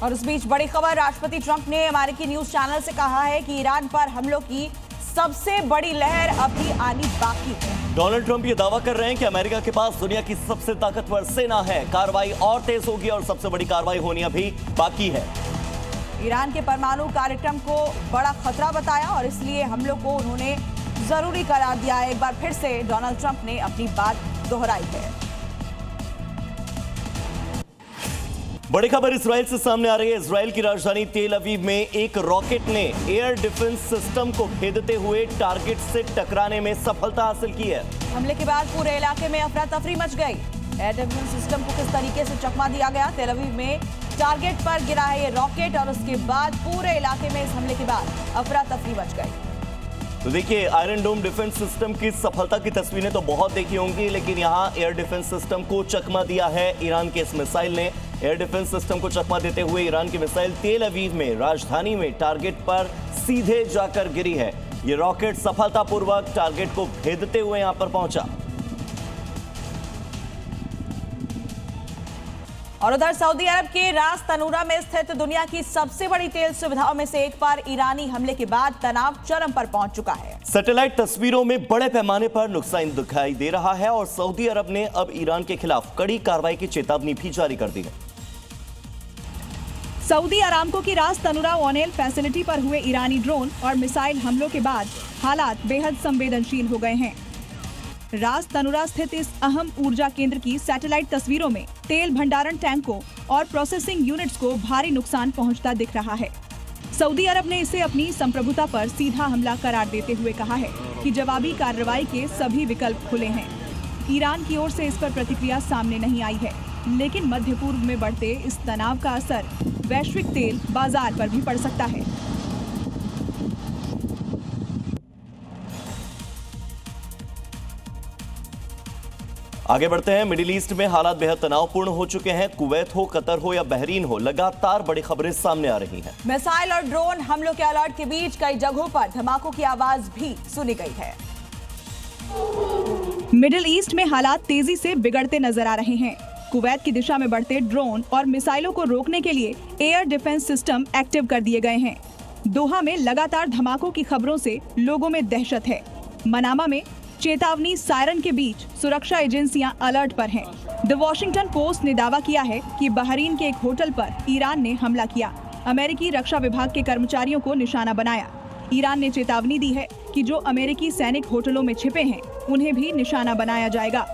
और इस बीच बड़ी खबर, राष्ट्रपति ट्रंप ने अमेरिकी न्यूज चैनल से कहा है कि ईरान पर हमलों की सबसे बड़ी लहर अभी आनी बाकी है। डोनाल्ड ट्रंप ये दावा कर रहे हैं कि अमेरिका के पास दुनिया की सबसे ताकतवर सेना है, कार्रवाई और तेज होगी और सबसे बड़ी कार्रवाई होनी अभी बाकी है। ईरान के परमाणु कार्यक्रम को बड़ा खतरा बताया और इसलिए हमलों को उन्होंने जरूरी करार दिया है। एक बार फिर से डोनाल्ड ट्रंप ने अपनी बात दोहराई है। बड़ी खबर इजराइल से सामने आ रही है। इजराइल की राजधानी तेल अवीव में एक रॉकेट ने एयर डिफेंस सिस्टम को भेदते हुए टारगेट से टकराने में सफलता हासिल की है। हमले के बाद पूरे इलाके में अफरा तफरी मच गई। एयर डिफेंस सिस्टम को किस तरीके से चकमा दिया गया, तेल अवीव में टारगेट पर गिरा है ये रॉकेट और उसके बाद पूरे इलाके में इस हमले के बाद अफरा तफरी मच गई। तो देखिए, आयरन डोम डिफेंस सिस्टम की सफलता की तस्वीरें तो बहुत देखी होंगी, लेकिन यहाँ एयर डिफेंस सिस्टम को चकमा दिया है ईरान के इस मिसाइल ने। एयर डिफेंस सिस्टम को चकमा देते हुए ईरान की मिसाइल तेल अवीव में राजधानी में टारगेट पर सीधे जाकर गिरी है। ये रॉकेट सफलतापूर्वक टारगेट को भेदते हुए यहां पर पहुंचा। और उधर सऊदी अरब के रास तनूरा में स्थित दुनिया की सबसे बड़ी तेल सुविधाओं में से एक पर ईरानी हमले के बाद तनाव चरम पर पहुंच चुका है। सैटेलाइट तस्वीरों में बड़े पैमाने पर नुकसान दिखाई दे रहा है और सऊदी अरब ने अब ईरान के खिलाफ कड़ी कार्रवाई की चेतावनी भी जारी कर दी है। सऊदी अरामको की रास तनूरा ऑयल फैसिलिटी पर हुए ईरानी ड्रोन और मिसाइल हमलों के बाद हालात बेहद संवेदनशील हो गए हैं। रास तनूरा स्थित इस अहम ऊर्जा केंद्र की सैटेलाइट तस्वीरों में तेल भंडारण टैंकों और प्रोसेसिंग यूनिट्स को भारी नुकसान पहुंचता दिख रहा है। सऊदी अरब ने इसे अपनी संप्रभुता पर सीधा हमला करार देते हुए कहा है कि जवाबी कार्रवाई के सभी विकल्प खुले हैं। ईरान की ओर से इस पर प्रतिक्रिया सामने नहीं आई है, लेकिन मध्य पूर्व में बढ़ते इस तनाव का असर वैश्विक तेल बाजार पर भी पड़ सकता है। आगे बढ़ते हैं। मिडिल ईस्ट में हालात बेहद तनावपूर्ण हो चुके हैं। कुवैत हो, कतर हो या बहरीन हो, लगातार बड़ी खबरें सामने आ रही हैं। मिसाइल और ड्रोन हमलों के अलर्ट के बीच कई जगहों पर धमाकों की आवाज भी सुनी गई है। मिडिल ईस्ट में हालात तेजी से बिगड़ते नजर आ रहे हैं। कुवैत की दिशा में बढ़ते ड्रोन और मिसाइलों को रोकने के लिए एयर डिफेंस सिस्टम एक्टिव कर दिए गए हैं। दोहा में लगातार धमाकों की खबरों से लोगों में दहशत है। मनामा में चेतावनी सायरन के बीच सुरक्षा एजेंसियां अलर्ट पर हैं। द वॉशिंगटन पोस्ट ने दावा किया है कि बहरीन के एक होटल पर ईरान ने हमला किया। अमेरिकी रक्षा विभाग के कर्मचारियों को निशाना बनाया। ईरान ने चेतावनी दी है कि जो अमेरिकी सैनिक होटलों में छिपे हैं उन्हें भी निशाना बनाया जाएगा।